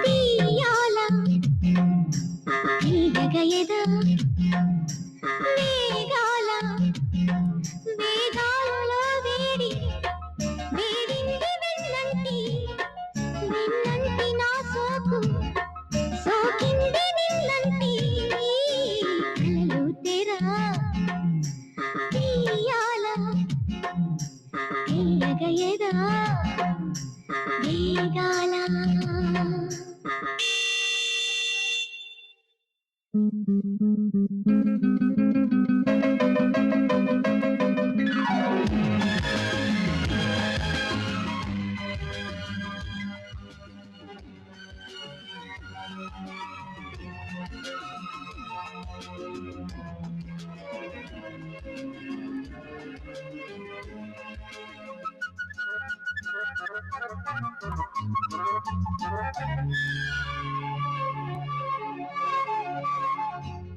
తీయాల తీయగయద వేగాల వేగాలలో వేడి వేడింది వెన్నంటి వెన్నంటి నా సోకు సోకింది నిన్నంటి కలలు తెరా తీయాల తీయగయద వేగాల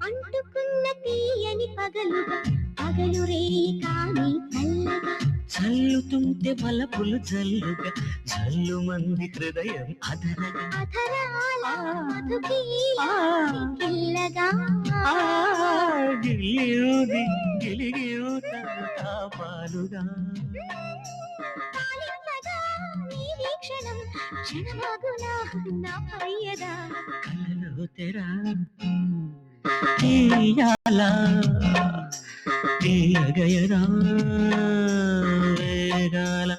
అంటుకున్న తీయని పగలుగా పగలు రేయి కాని చల్లగా చల్లుతుంటే బలపులు జల్లుగా జల్లు మంది హృదయం అదరగా అధరాల మధుకీల కిల్లగా గిల్లియూది గిలిగియూత కాపాలుగా పాలింపగా నిరీక్షణం క్షణమగునా నా పయ్యదా కలలో తెరా తీయాల తీయగయదా వేగాల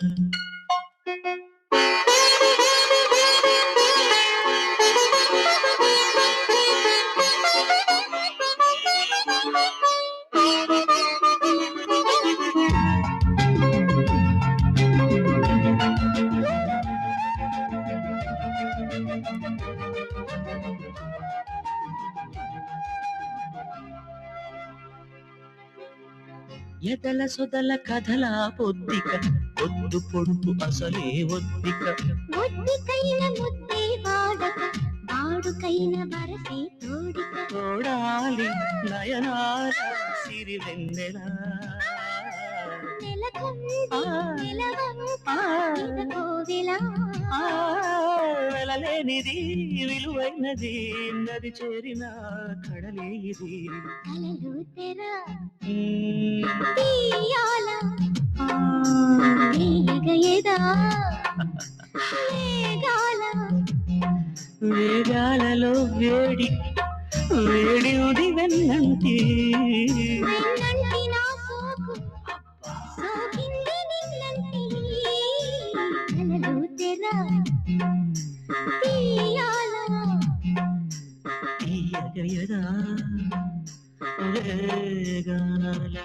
ఎదల సొదల కథల పొద్దిక పొద్దు పొడుపు అసలే ఒద్దిక ఒద్దికైన ముద్దే వాడక వాడుకైన వరసే తోడిక తోడాలి నయనాల సిరి వెన్నెలా నెలకొంది నెలవంక కోవెలా వెలలేనిది విలువైనది నది చేరిన కడలే ఇది కలలు తెర తీయాల తీయగయదా వేగాల వేగాలలో వేడి వేడి ఉడి వెన్నంటి వెన్నంటి నా సోకు సోకింది నిన్నంటి కలలు తెర తీయాల తీయగయదా వేగాల